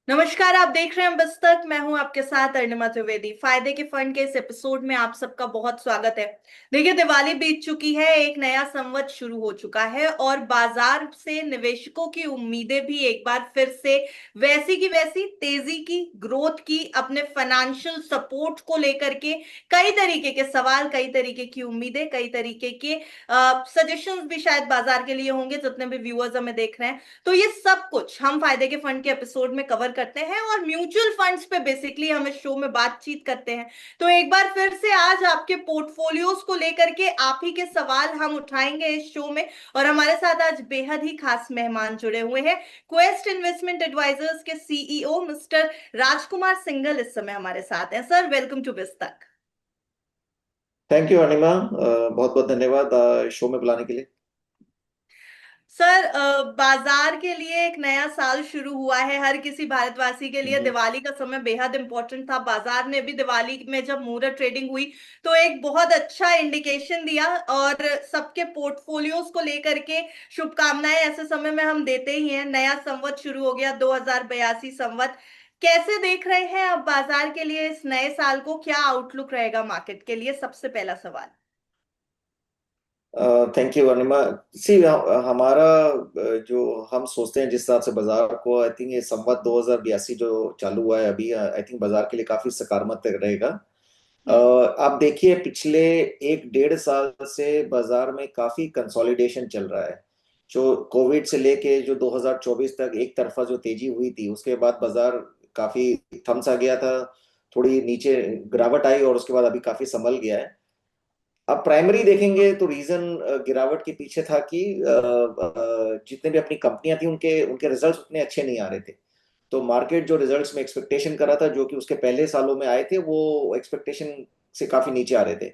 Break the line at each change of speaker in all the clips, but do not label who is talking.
नमस्कार। आप देख रहे हैं बस्तक। मैं हूं आपके साथ अरुणिमा त्रिवेदी। फायदे के फंड के इस एपिसोड में आप सबका बहुत स्वागत है। देखिए, दिवाली बीत चुकी है, एक नया संवत शुरू हो चुका है और बाजार से निवेशकों की उम्मीदें भी एक बार फिर से वैसी की वैसी तेजी की, ग्रोथ की, अपने फाइनेंशियल सपोर्ट को लेकर के कई तरीके के सवाल, कई तरीके की उम्मीदें, कई तरीके के सजेशंस भी शायद बाजार के लिए होंगे, जितने भी व्यूअर्स हमें देख रहे हैं। तो ये सब कुछ हम फायदे के फंड के एपिसोड में कवर करते हैं और म्यूचुअल फंड्स पे बेसिकली हम इस शो में बातचीत करते हैं। तो एक बार फिर से आज आपके पोर्टफोलियोज को लेकर के आप ही के सवाल हम उठाएंगे इस शो में। और हमारे साथ आज बेहद ही खास मेहमान जुड़े हुए हैं। क्वेस्ट इन्वेस्टमेंट एडवाइजर्स के सीईओ मिस्टर राजकुमार सिंघल इस समय हमारे साथ हैं। सर, वेलकम टू बिस्तक।
थैंक यू अनिमा, बहुत बहुत धन्यवाद शो में बुलाने के लिए।
सर, बाजार के लिए एक नया साल शुरू हुआ है। हर किसी भारतवासी के लिए
हम्म।
दिवाली का समय बेहद इंपॉर्टेंट था। बाजार ने भी दिवाली में जब मुहूर्त ट्रेडिंग हुई तो एक बहुत अच्छा इंडिकेशन दिया और सबके पोर्टफोलियोज को लेकर के शुभकामनाएं ऐसे समय में हम देते ही हैं। नया संवत शुरू हो गया, 2082 संवत। कैसे देख रहे हैं अब बाजार के लिए इस नए साल को? क्या आउटलुक रहेगा मार्केट के लिए? सबसे पहला सवाल।
थैंक यू अनिमा। सी हमारा जो हम सोचते हैं जिस हिसाब से बाजार को, आई थिंक ये संवत 2082 जो चालू हुआ है अभी, आई थिंक बाजार के लिए काफी सकारात्मक रहेगा।
हम्म।
आप देखिए, पिछले एक डेढ़ साल से बाजार में काफी कंसोलिडेशन चल रहा है। जो कोविड से लेके जो 2024 तक एक तरफा जो तेजी हुई थी, उसके बाद बाजार काफी थम सा गया था। थोड़ी नीचे गिरावट आई और उसके बाद अभी काफी संभल गया है। अब प्राइमरी देखेंगे तो रीजन गिरावट के पीछे था कि जितने भी अपनी कंपनियां थी, उनके उनके रिजल्ट्स उतने अच्छे नहीं आ रहे थे। तो मार्केट जो रिजल्ट्स में एक्सपेक्टेशन कर रहा था, जो कि उसके पहले सालों में आए थे, वो एक्सपेक्टेशन से काफी नीचे आ रहे थे।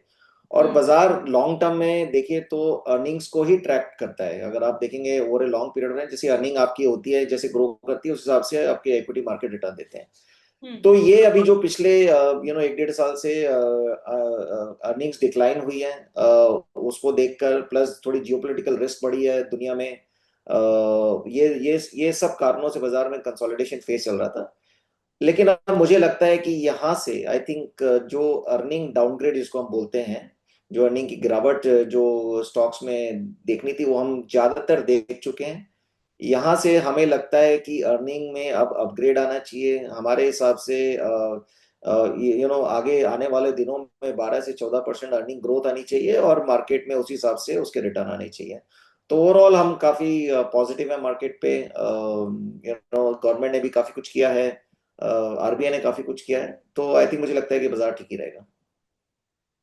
और
हम्म।
बाजार लॉन्ग टर्म में देखिए तो अर्निंग्स को ही ट्रैक करता है। अगर आप देखेंगे ओवर ए लॉन्ग पीरियड में, जैसे अर्निंग आपकी होती है, जैसे ग्रो करती है, उस हिसाब से आपके इक्विटी मार्केट रिटर्न देते हैं।
हम्म।
तो ये अभी जो पिछले एक डेढ़ साल से अर्निंग्स डिक्लाइन हुई है, उसको देखकर, प्लस थोड़ी जियोपॉलिटिकल रिस्क बढ़ी है दुनिया में, ये सब कारणों से बाजार में कंसोलिडेशन फेस चल रहा था। लेकिन अब मुझे लगता है कि यहाँ से आई थिंक जो अर्निंग डाउनग्रेड जिसको हम बोलते हैं, जो अर्निंग की गिरावट जो स्टॉक्स में देखनी थी, वो हम ज्यादातर देख चुके हैं। यहाँ से हमें लगता है कि अर्निंग में अब अपग्रेड आना चाहिए हमारे हिसाब से। आगे आने वाले दिनों में 12 से 14% अर्निंग ग्रोथ आनी चाहिए और मार्केट में उसी हिसाब से उसके रिटर्न आने चाहिए। तो ओवरऑल हम काफी पॉजिटिव है मार्केट पे। गवर्नमेंट ने भी काफी कुछ किया है, आरबीआई ने काफी कुछ किया है, तो आई थिंक मुझे लगता है कि बाजार ठीक ही रहेगा।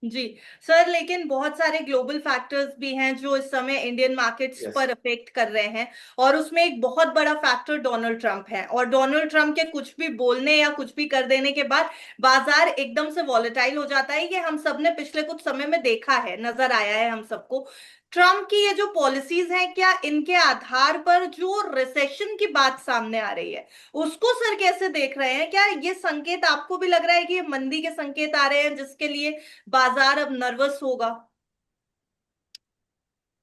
जी सर, लेकिन बहुत सारे ग्लोबल फैक्टर्स भी हैं जो इस समय इंडियन मार्केट्स
यस।
पर अफेक्ट कर रहे हैं। और उसमें एक बहुत बड़ा फैक्टर डोनाल्ड ट्रंप है। और डोनाल्ड ट्रंप के कुछ भी बोलने या कुछ भी कर देने के बाद बाजार एकदम से वॉलेटाइल हो जाता है। ये हम सब ने पिछले कुछ समय में देखा है, नजर आया है हम सबको। ट्रंप की ये जो पॉलिसीज हैं, क्या इनके आधार पर जो रिसेशन की बात सामने आ रही है उसको सर कैसे देख रहे हैं? क्या ये संकेत आपको भी लग रहा है कि ये मंदी के संकेत आ रहे हैं जिसके लिए बाजार अब नर्वस होगा?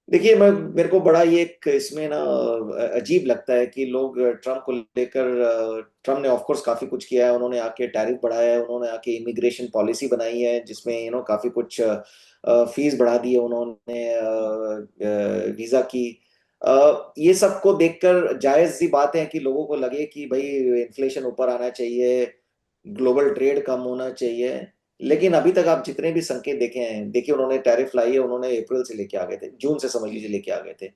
देखिए, मैं मेरे को बड़ा ये एक इसमें ना अजीब लगता है कि लोग ट्रम्प को लेकर, ट्रम्प ने ऑफ कोर्स काफी कुछ किया है। उन्होंने आके टैरिफ बढ़ाया है, उन्होंने आके इमिग्रेशन पॉलिसी बनाई है जिसमें काफी कुछ फीस बढ़ा दी है उन्होंने, वीजा की। ये सब को देखकर जायज सी बात है कि लोगों को लगे कि भाई इन्फ्लेशन ऊपर आना चाहिए, ग्लोबल ट्रेड कम होना चाहिए। लेकिन अभी तक आप जितने भी संकेत देखे हैं, देखिए उन्होंने टैरिफ लाई है, उन्होंने अप्रैल से लेके आ गए थे, जून से समझ लीजिए लेके आ गए थे।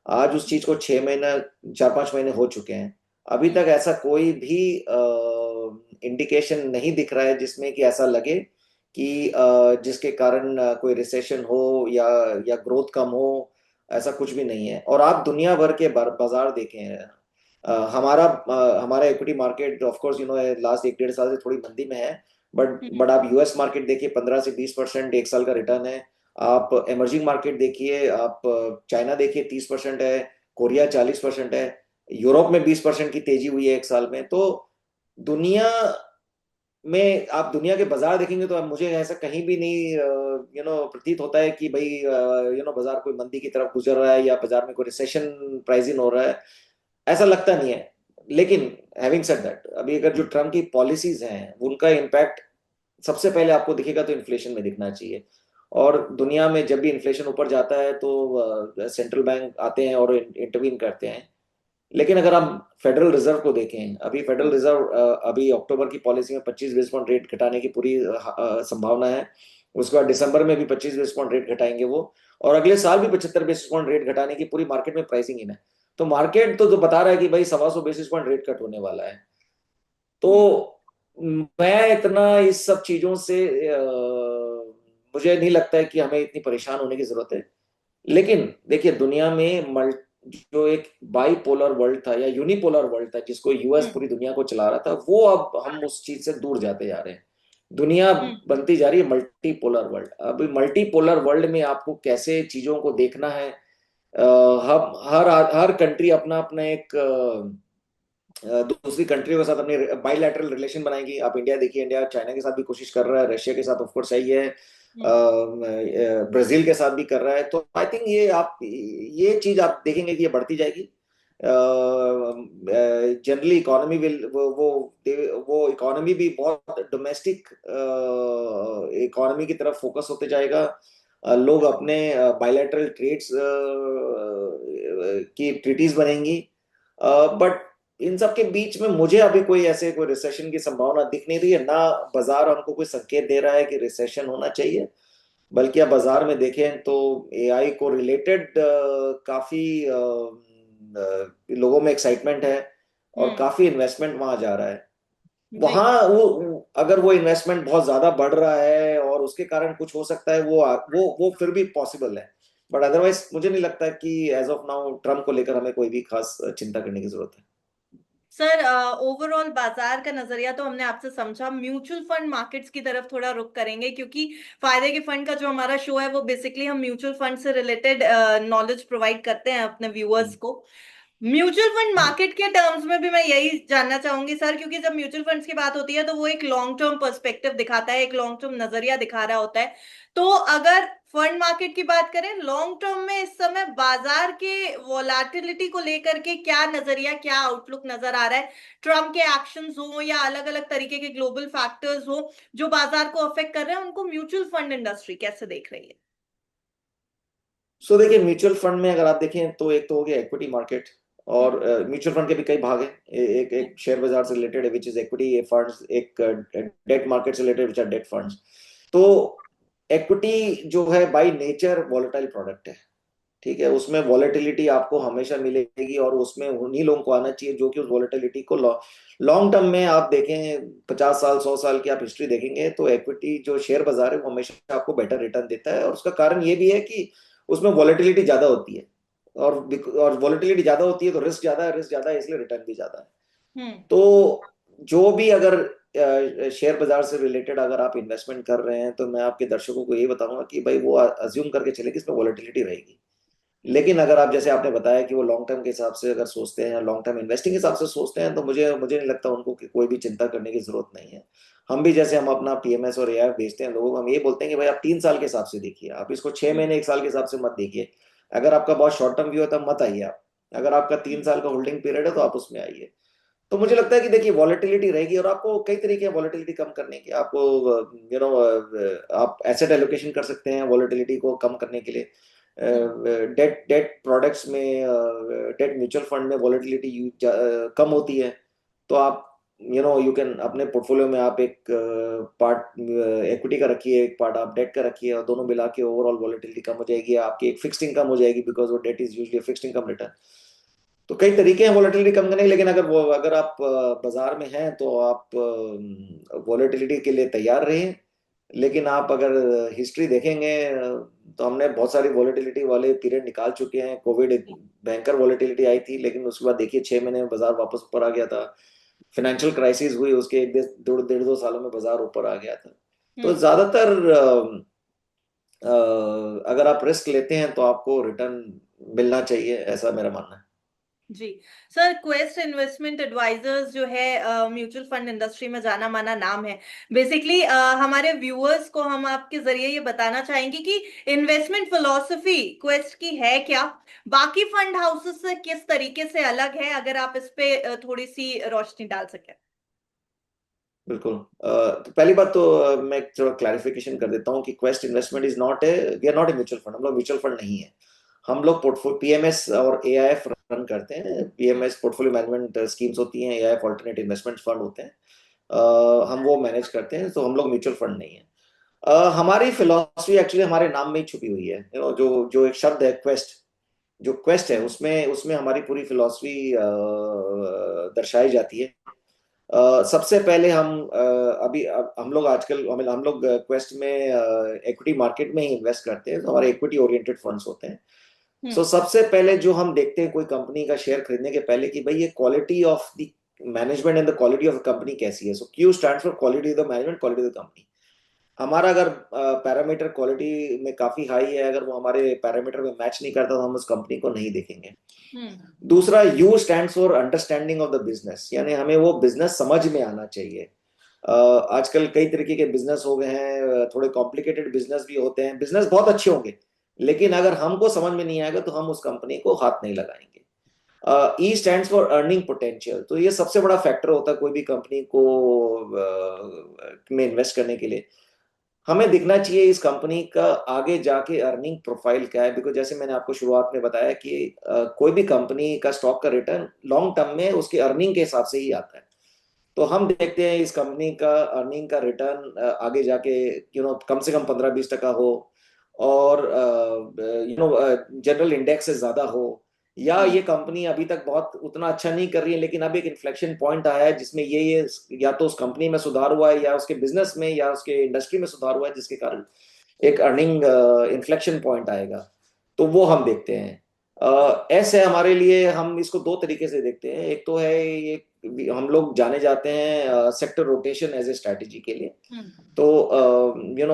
आज उस चीज को 6 महीना, 4-5 महीने हो चुके हैं। अभी तक ऐसा कोई भी इंडिकेशन नहीं दिख रहा है जिसमें कि ऐसा लगे कि जिसके कारण कोई रिसेशन हो या ग्रोथ कम हो। ऐसा कुछ भी नहीं है। और आप दुनिया भर के बाजार देखें, हमारा equity market of course last एक डेढ़ साल से थोड़ी मंदी में है। बट आप यूएस मार्केट देखिए, 15 से 20% एक साल का रिटर्न है। आप इमर्जिंग मार्केट देखिए, आप चाइना देखिए, 30% है। कोरिया 40% है। यूरोप में 20% की तेजी हुई है एक साल में। तो दुनिया में आप दुनिया के बाजार देखेंगे तो मुझे ऐसा कहीं भी नहीं प्रतीत होता है कि भाई बाजार कोई मंदी की तरफ गुजर रहा है या बाजार में कोई रिसेशन प्राइसिंग हो रहा है। ऐसा लगता नहीं है। लेकिन हैविंग सेड दैट, अभी अगर जो ट्रम्प की पॉलिसीज हैं उनका इम्पैक्ट सबसे पहले आपको दिखेगा तो इन्फ्लेशन में दिखना चाहिए। और दुनिया में जब भी इन्फ्लेशन ऊपर जाता है तो सेंट्रल बैंक आते हैं और इंटरवीन करते हैं। लेकिन अगर आप फेडरल रिजर्व को देखें, अभी फेडरल रिजर्व अभी अक्टूबर की पॉलिसी में 25 बेस पॉइंट रेट घटाने की पूरी संभावना है। उसके बाद दिसंबर में भी 25 बेस पॉइंट रेट घटाएंगे वो, और अगले साल भी 75 बेसिस पॉइंट रेट घटाने की पूरी मार्केट में प्राइसिंग इन है। तो मार्केट तो जो बता रहा है कि भाई 125 बेसिस पॉइंट रेट कट होने वाला है।
हम्म।
तो मैं इतना इस सब चीजों से मुझे नहीं लगता है कि हमें इतनी परेशान होने की जरूरत है। लेकिन देखिए, दुनिया में जो एक बाईपोलर वर्ल्ड था या यूनिपोलर वर्ल्ड था जिसको यूएस
हम्म।
पूरी दुनिया को चला रहा था, वो अब हम उस चीज से दूर जाते जा रहे हैं। दुनिया
हम्म।
बनती जा रही है मल्टीपोलर वर्ल्ड। अब मल्टीपोलर वर्ल्ड में आपको कैसे चीजों को देखना है, हम हर कंट्री अपना अपना एक दूसरी कंट्रियों के साथ अपने बाइलैटरल रिलेशन बनाएगी। आप इंडिया देखिए, इंडिया चाइना के साथ भी कोशिश कर रहा है, रशिया के साथ ऑफ कोर्स सही है,
हम्म।
ब्राजील के साथ भी कर रहा है। तो आई थिंक ये चीज आप देखेंगे कि ये बढ़ती जाएगी। जनरली इकोनॉमी विल वो इकोनॉमी भी बहुत डोमेस्टिक इकोनॉमी की तरफ फोकस होते जाएगा। लोग अपने बायलैटरल ट्रेड्स की ट्रीटीज बनेंगी। बट इन सब के बीच में मुझे अभी कोई रिसेशन की संभावना दिख नहीं रही है ना। बाजार हमको कोई संकेत दे रहा है कि रिसेशन होना चाहिए। बल्कि आप बाजार में देखें तो एआई को रिलेटेड काफी लोगों में एक्साइटमेंट है, और
हम्म।
काफी इन्वेस्टमेंट वहां जा रहा है।
जी।
वहां अगर वो इन्वेस्टमेंट बहुत ज्यादा बढ़ रहा है और उसके कारण कुछ हो सकता है, वो फिर भी पॉसिबल है। बट अदरवाइज मुझे नहीं लगता कि एज ऑफ नाउ ट्रम्प को लेकर हमें कोई भी खास चिंता करने की जरूरत है।
सर, ओवरऑल बाजार का नजरिया तो हमने आपसे समझा। म्यूचुअल फंड मार्केट्स की तरफ थोड़ा रुख करेंगे, क्योंकि फायदे के फंड का जो हमारा शो है वो बेसिकली हम म्यूचुअल फंड से रिलेटेड नॉलेज प्रोवाइड करते हैं अपने व्यूअर्स को। म्यूचुअल फंड मार्केट के टर्म्स में भी मैं यही जानना चाहूंगी सर, क्योंकि जब म्यूचुअल फंड्स की बात होती है तो वो एक लॉन्ग टर्म पर्सपेक्टिव दिखाता है, एक लॉन्ग टर्म नजरिया दिखा रहा होता है। तो अगर फंड मार्केट की बात करें लॉन्ग टर्म में, इस समय बाजार के वोलाटिलिटी को लेकर के क्या नजरिया, क्या आउटलुक नजर आ रहा है? ट्रम्प के एक्शंस हो या अलग अलग तरीके के ग्लोबल फैक्टर्स हो जो बाजार को अफेक्ट कर रहे हैं, उनको म्यूचुअल फंड इंडस्ट्री कैसे देख रही है?
सो देखिए, म्यूचुअल फंड में अगर आप देखें तो एक तो हो गया इक्विटी मार्केट। और
हम्म।
म्यूचुअल फंड के भी कई भाग हैं। एक एक शेयर बाजार से रिलेटेड है विच इज इक्विटी फंड्स, एक डेट मार्केट से related which are debt funds. तो इक्विटी जो है बाय नेचर वॉलेटाइल प्रोडक्ट है। ठीक है, उसमें वॉलेटिलिटी आपको हमेशा मिलेगी, और उसमें उन्हीं लोगों को आना चाहिए जो कि उस वॉलेटिलिटी को लॉन्ग टर्म में आप देखें, 50 साल 100 साल की आप हिस्ट्री देखेंगे तो इक्विटी जो शेयर बाजार है वो हमेशा आपको बेटर रिटर्न देता है। और उसका कारण ये भी है कि उसमें वॉलेटिलिटी ज्यादा होती है, और वॉलेटिलिटी ज्यादा होती है तो रिस्क ज्यादा है, रिस्क ज्यादा है इसलिए रिटर्न भी ज्यादा है।
हम्म।
तो जो भी अगर शेयर बाजार से रिलेटेड अगर आप इन्वेस्टमेंट कर रहे हैं, तो मैं आपके दर्शकों को ये बताऊंगा कि भाई वो अज्यूम करके चले कि इसमें वॉलेटिलिटी रहेगी। लेकिन अगर आप, जैसे आपने बताया कि वो लॉन्ग टर्म के हिसाब से अगर सोचते हैं, लॉन्ग टर्म इन्वेस्टिंग के हिसाब से सोचते हैं, तो मुझे मुझे नहीं लगता उनको कि कोई भी चिंता करने की जरूरत नहीं है। हम भी जैसे हम अपना पीएमएस और एआईएफ बेचते हैं लोगों को, हम ये बोलते हैं कि भाई आप 3 साल के हिसाब से देखिए, आप इसको 6 महीने 1 साल के हिसाब से मत देखिए। अगर आपका बहुत शॉर्ट टर्म व्यू है तब मत आइए आप। अगर आपका 3 साल का होल्डिंग पीरियड है तो आप उसमें आइए। तो मुझे लगता है कि देखिए वॉलेटिलिटी रहेगी, और आपको कई तरीके हैं वॉलेटिलिटी कम करने के। आपको आप एसेट एलोकेशन कर सकते हैं वॉलेटिलिटी को कम करने के लिए।
हम्म।
डेट डेट प्रोडक्ट्स में, डेट म्यूचुअल फंड में वॉलेटिलिटी कम होती है। तो आप यू कैन अपने पोर्टफोलियो में आप एक पार्ट इक्विटी का रखिए, एक पार्ट आप डेट का रखिए, और दोनों मिला के ओवरऑल वॉलेटिलिटी कम हो जाएगी, आपकी एक फिक्स्ड इनकम हो जाएगी, बिकॉज वो debt is usually fixed income return. तो कई तरीके हैं वॉलेटिलिटी कम करने के। लेकिन अगर आप बाजार में हैं तो आप वॉलेटिलिटी के लिए तैयार रहें। लेकिन आप अगर हिस्ट्री देखेंगे, तो हमने बहुत सारी वॉलेटिलिटी वाले पीरियड निकाल चुके हैं। कोविड एक भयंकर वॉलेटिलिटी आई थी, लेकिन उसके बाद देखिए 6 महीने में बाजार वापस ऊपर आ गया था। फाइनेंशियल क्राइसिस हुई, उसके एक डेढ़ दो सालों में बाजार ऊपर आ गया था। तो
हम्म।
ज्यादातर अगर आप रिस्क लेते हैं तो आपको रिटर्न मिलना चाहिए, ऐसा मेरा मानना है।
जी सर, क्वेस्ट इन्वेस्टमेंट एडवाइजर्स जो है म्यूचुअल फंड इंडस्ट्री में जाना माना नाम है। बेसिकली हमारे व्यूअर्स को हम आपके जरिए ये बताना चाहेंगे कि इन्वेस्टमेंट फिलॉसफी क्वेस्ट की है क्या, बाकी फंड हाउसेस से किस तरीके से अलग है, अगर आप इस पे थोड़ी सी रोशनी डाल सकें।
बिल्कुल। तो पहली बात तो मैं थोड़ा क्लैरिफिकेशन कर देता हूँ कि Quest investment is not a, we are not a mutual fund. हम लोग म्यूचुअल फंड नहीं है। हम लोग पोर्टफोलियो पीएमएस और एआईएफ रन करते हैं। पीएमएस पोर्टफोलियो मैनेजमेंट स्कीम्स होती हैं, एआईएफ अल्टरनेट इन्वेस्टमेंट फंड होते हैं। हम वो मैनेज करते हैं, तो हम लोग म्यूचुअल फंड नहीं है। हमारी फिलोसफी एक्चुअली हमारे नाम में ही छुपी हुई है। जो जो एक शब्द है क्वेस्ट, जो क्वेस्ट है उसमें उसमें हमारी पूरी फिलोसफी दर्शाई जाती है। सबसे पहले अभी हम लोग आजकल हम लोग क्वेस्ट में इक्विटी मार्केट में ही इन्वेस्ट करते हैं, तो हमारे इक्विटी ओरिएंटेड फंड्स होते हैं। सो
हम्म।
सबसे पहले जो हम देखते हैं कोई कंपनी का शेयर खरीदने के पहले कि भाई ये quality of the management and the quality of the company कैसी है। So Q stand for quality of the management, quality of the company. हमारा अगर पैरामीटर क्वालिटी में काफी हाई है, अगर वो हमारे पैरामीटर में मैच नहीं करता, तो हम उस कंपनी को नहीं देखेंगे।
हम्म।
दूसरा, you stand for understanding of the business, यानी हमें वो बिजनेस समझ में आना चाहिए। आजकल कई तरीके के बिजनेस हो गए हैं, थोड़े कॉम्प्लिकेटेड बिजनेस भी होते हैं। बिजनेस बहुत अच्छे होंगे, लेकिन अगर हमको समझ में नहीं आएगा तो हम उस कंपनी को हाथ नहीं लगाएंगे। ई स्टैंड्स फॉर अर्निंग पोटेंशियल, तो ये सबसे बड़ा फैक्टर होता है कोई भी कंपनी को में इन्वेस्ट करने के लिए। हमें दिखना चाहिए इस कंपनी का आगे जाके अर्निंग प्रोफाइल क्या है। बिकॉज जैसे मैंने आपको शुरुआत में बताया कि कोई भी कंपनी का स्टॉक का रिटर्न लॉन्ग टर्म में उसके अर्निंग के हिसाब से ही आता है। तो हम देखते हैं इस कंपनी का अर्निंग का रिटर्न आगे जाके कम से कम 15-20% हो, और जनरल इंडेक्स से ज्यादा हो, या
हम्म।
ये कंपनी अभी तक बहुत उतना अच्छा नहीं कर रही है, लेकिन अब एक इन्फ्लेक्शन पॉइंट आया है जिसमें ये या तो उस कंपनी में सुधार हुआ है, या उसके बिजनेस में या उसके इंडस्ट्री में सुधार हुआ है, जिसके कारण एक अर्निंग इन्फ्लेक्शन पॉइंट आएगा। तो वो हम देखते हैं। ऐसे हमारे लिए हम इसको दो तरीके से देखते हैं। एक तो है ये, हम लोग जाने जाते हैं sector rotation as a strategy के लिए।
हम्म।
तो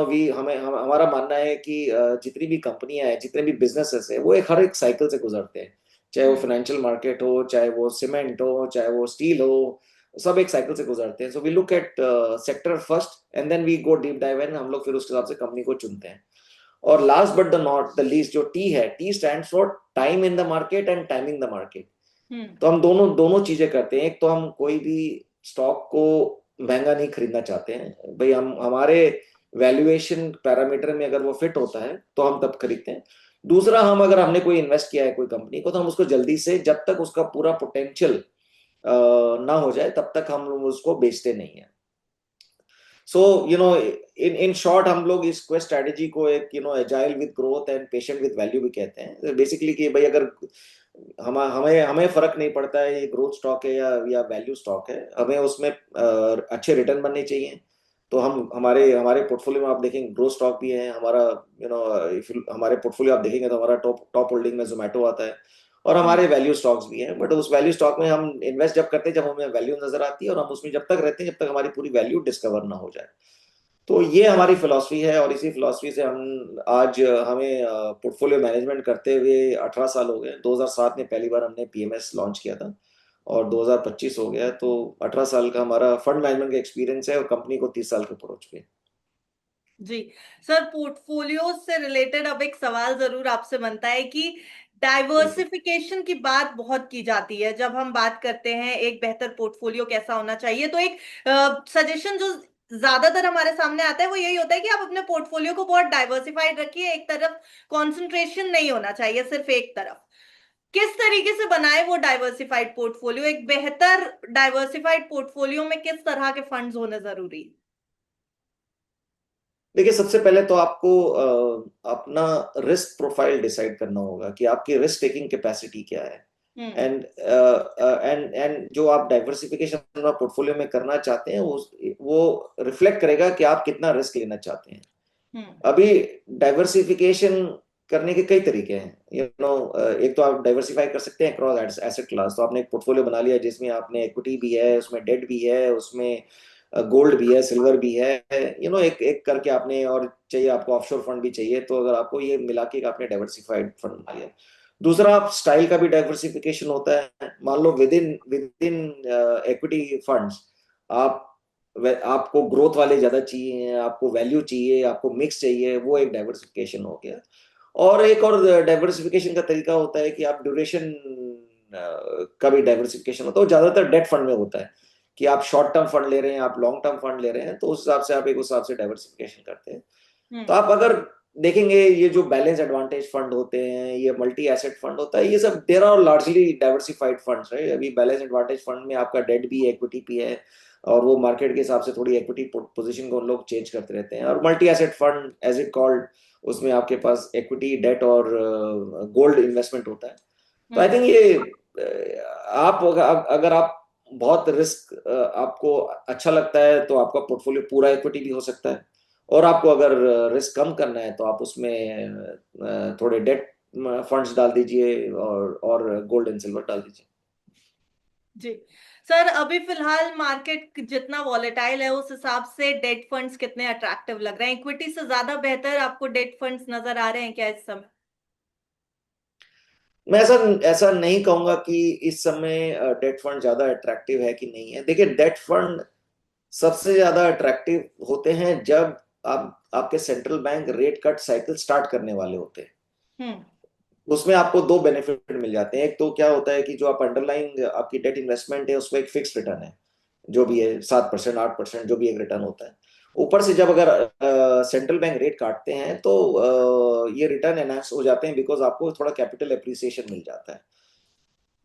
वी हमारा मानना है कि जितनी भी कंपनियां हैं, जितने भी बिजनेसेस है, वो एक हर एक साइकिल से गुजरते हैं। चाहे वो
हम्म।
फाइनेंशियल मार्केट हो, चाहे वो सीमेंट हो, चाहे वो स्टील हो, सब एक साइकिल से गुजरते हैं। So we look at sector first and then we go deep dive in. हम लोग फिर उसके हिसाब से कंपनी को चुनते हैं। और last but the not the least, जो टी है, T stand for time in the market and timing the market.
Hmm.
तो हम दोनों दोनों चीजें करते हैं। एक तो हम कोई भी स्टॉक को महंगा नहीं खरीदना चाहते हैं भाई। हम हमारे वैल्यूएशन पैरामीटर में अगर वो फिट होता है तो हम तब खरीदते हैं। दूसरा, हम अगर हमने कोई इन्वेस्ट किया है कोई कंपनी को, तो हम उसको जल्दी से, जब तक उसका पूरा पोटेंशियल ना हो जाए, तब तक हम उसको बेचते नहीं है। सो इन शॉर्ट, हम लोग इस क्वेस्ट स्ट्रेटेजी को एक agile with growth and patient with value भी कहते हैं। बेसिकली कि भाई अगर हमें हमें फर्क नहीं पड़ता है ये ग्रोथ स्टॉक है या वैल्यू स्टॉक है, हमें उसमें अच्छे रिटर्न बनने चाहिए। तो हम हमारे हमारे पोर्टफोलियो में आप देखेंगे ग्रोथ स्टॉक भी है हमारा। हमारे पोर्टफोलियो आप देखेंगे तो हमारा टॉप टॉप होल्डिंग में जोमेटो आता है, और हमारे
हम्म।
वैल्यू स्टॉक्स भी हैं। बट उस वैल्यू स्टॉक में हम इन्वेस्ट जब करते हैं जब हमें वैल्यू नजर आती है, और हम उसमें जब तक रहते हैं जब तक हमारी पूरी वैल्यू डिस्कवर ना हो जाए। तो ये हमारी फिलॉसफी है, और इसी फिलॉसफी से हम आज हमें पोर्टफोलियो मैनेजमेंट करते हुए 18 साल हो गए। 2007 में पहली बार हमने पीएमएस लॉन्च किया था, और 2025 हो गया। तो 18 साल का हमारा फंड मैनेजमेंट का एक्सपीरियंस है, और कंपनी को 30 साल के ऊपर हो चुके हैं।
जी सर, पोर्टफोलियो से रिलेटेड अब एक सवाल जरूर आपसे बनता है कि
बिल्कुल।
डाइवर्सिफिकेशन की बात बहुत की जाती है जब हम बात करते हैं एक बेहतर पोर्टफोलियो कैसा होना चाहिए। तो एक सजेशन जो ज्यादातर हमारे सामने आता है वो यही होता है कि आप अपने पोर्टफोलियो को बहुत डाइवर्सिफाइड रखिए, एक तरफ कंसंट्रेशन नहीं होना चाहिए, सिर्फ एक तरफ। किस तरीके से बनाए वो डाइवर्सिफाइड पोर्टफोलियो, एक बेहतर डाइवर्सिफाइड पोर्टफोलियो में किस तरह के फंड्स होने जरूरी
देखिए, सबसे पहले तो आपको अपना रिस्क प्रोफाइल डिसाइड करना होगा कि आपकी रिस्क टेकिंग कैपेसिटी क्या है।
है।
एंड जो आप डाइवर्सिफिकेशन अपना पोर्टफोलियो में करना चाहते हैं, वो रिफ्लेक्ट करेगा कि आप कितना रिस्क लेना चाहते हैं।
हम्म।
अभी डाइवर्सिफिकेशन करने के कई तरीके हैं। एक तो आप डाइवर्सिफाई कर सकते हैं क्रॉस एसेट क्लास। तो आपने एक पोर्टफोलियो बना लिया जिसमें आपने इक्विटी भी है, उसमें डेट भी है, उसमें गोल्ड भी है, सिल्वर भी है। एक एक करके आपने, और चाहिए आपको ऑफशोर फंड भी चाहिए, तो अगर आपको ये मिला के आपने डाइवर्सिफाइड फंड बना लिया। दूसरा, आप स्टाइल का भी डाइवर्सिफिकेशन होता है। मान लो विद इन इक्विटी फंड्स, आप आपको ग्रोथ वाले ज्यादा चाहिए, आपको वैल्यू चाहिए, आपको मिक्स चाहिए, वो एक डाइवर्सिफिकेशन हो गया। और एक और डाइवर्सिफिकेशन का तरीका होता है कि आप ड्यूरेशन का भी डाइवर्सिफिकेशन होता है, वो ज्यादातर डेट फंड में होता है कि आप शॉर्ट टर्म फंड ले रहे हैं, आप लॉन्ग टर्म फंड ले रहे हैं, तो उस हिसाब से आप एक उस हिसाब से डाइवर्सिफिकेशन करते हैं। तो
हम्म।
आप अगर देखेंगे, ये जो बैलेंस एडवांटेज फंड होते हैं, ये मल्टी एसेट फंड होता है, ये सब there are largely diversified funds है। अभी बैलेंस एडवांटेज फंड में आपका डेट भी है, इक्विटी भी है, और वो मार्केट के हिसाब से थोड़ी इक्विटी पोजीशन को उन लोग चेंज करते रहते हैं। और multi asset fund as it called, उसमें आपके पास इक्विटी, डेट और गोल्ड इन्वेस्टमेंट होता है। तो आई
हम्म।
थिंक ये आप अगर आप बहुत रिस्क आपको अच्छा लगता है, तो आपका पोर्टफोलियो पूरा इक्विटी भी हो सकता है। और आपको अगर रिस्क कम करना है, तो आप उसमें थोड़े डेट फंड्स डाल दीजिए, और गोल्ड एंड सिल्वर डाल दीजिए।
जी सर, अभी फिलहाल मार्केट जितना वॉलेटाइल है उस हिसाब से डेट फंड्स कितने अट्रैक्टिव लग रहे हैं? इक्विटी से ज्यादा बेहतर आपको डेट फंड्स नजर आ रहे हैं क्या इस समय?
मैं ऐसा ऐसा नहीं कहूंगा कि इस समय डेट फंड ज्यादा अट्रैक्टिव है कि नहीं है। देखिए, डेट फंड सबसे ज्यादा अट्रैक्टिव होते हैं जब आप आपके central bank rate cut cycle start करने वाले होते हैं।
हम्म।
उसमें आपको दो बेनिफिट मिल जाते हैं। एक तो क्या होता है कि जो आप अंडरलाइंग आपकी डेट इन्वेस्टमेंट है, उसमें एक फिक्स रिटर्न है, जो भी है 7%, 8%, जो भी एक रिटर्न होता है। ऊपर से जब अगर सेंट्रल बैंक रेट काटते हैं, तो ये रिटर्न एनहांस हो जाते हैं, बिकॉज आपको थोड़ा कैपिटल एप्रिसिएशन मिल जाता है।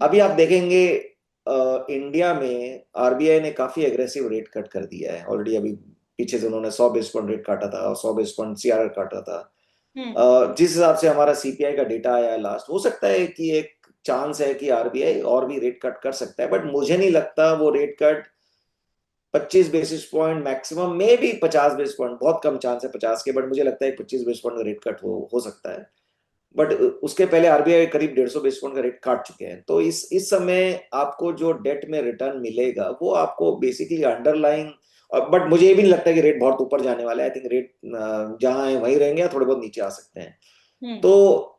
अभी आप देखेंगे, इंडिया में आरबीआई ने काफी एग्रेसिव रेट कट कर दिया है ऑलरेडी। अभी पीछे से उन्होंने 100 बेस पॉइंट रेट काटा था, 100 बेस पॉइंट सीआरआर काटा था।
हम्म।
जिस हिसाब से हमारा सीपीआई का डेटा आया है लास्ट, हो सकता है कि एक चांस है कि आरबीआई और भी रेट कट कर सकता है, बट मुझे नहीं लगता वो rate cut 25 basis point, maximum मे भी 50 बेसिस पॉइंट, बहुत कम चांस है 50 के, बट मुझे लगता है 25 बेसिस पॉइंट का रेट कट हो सकता है। बट उसके पहले आरबीआई करीब 150 बेसिस पॉइंट का रेट काट चुके हैं। तो इस समय आपको जो डेट में रिटर्न मिलेगा, वो आपको बेसिकली अंडरलाइंग, बट मुझे ये भी नहीं लगता कि रेट बहुत ऊपर जाने वाला है। आई थिंक रेट जहां है वहीं रहेंगे, या थोड़े बहुत नीचे आ सकते हैं।
हम्म।
तो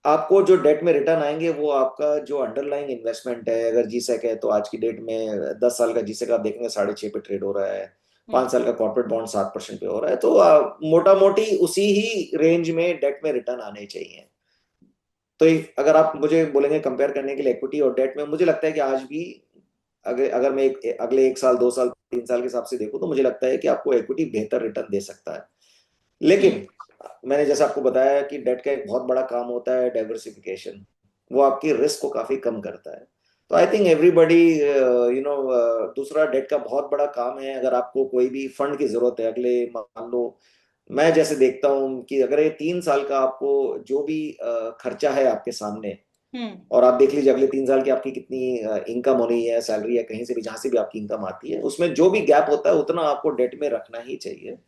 आपको जो डेट में रिटर्न आएंगे, वो आपका जो अंडरलाइंग इन्वेस्टमेंट है, अगर जीसेक है तो आज की डेट में 10 साल का जीसेक आप देखेंगे 6.5 पे ट्रेड हो रहा है।
हम्म।
5 साल का कॉर्पोरेट बॉन्ड 7% पे हो रहा है। तो मोटा मोटी उसी ही रेंज में डेट में रिटर्न आने चाहिए। तो अगर आप मुझे बोलेंगे कंपेयर करने के लिए इक्विटी और डेट में, मुझे लगता है कि आज भी, अगर अगर मैं अगले 1 साल, 2 साल, 3 साल के हिसाब से देखूं, तो मुझे लगता है कि आपको इक्विटी बेहतर रिटर्न दे सकता है।
हम्म।
लेकिन मैंने जैसा आपको बताया कि डेट का एक बहुत बड़ा काम होता है डाइवर्सिफिकेशन। वो आपकी रिस्क को काफी कम करता है। तो आई थिंक एवरीबडी, दूसरा डेट का बहुत बड़ा काम है। अगर आपको कोई भी फंड की जरूरत है अगले, मान लो, मैं जैसे देखता हूँ कि अगर ये 3 साल का आपको जो भी खर्चा है आपके सामने,
हम्म।
और आप देख लीजिए अगले 3 साल की आपकी कितनी इनकम होनी है, सैलरी है, कहीं से भी, जहां से भी आपकी इनकम आती है, उसमें जो भी गैप होता है उतना आपको डेट में रखना ही चाहिए।
हम्म।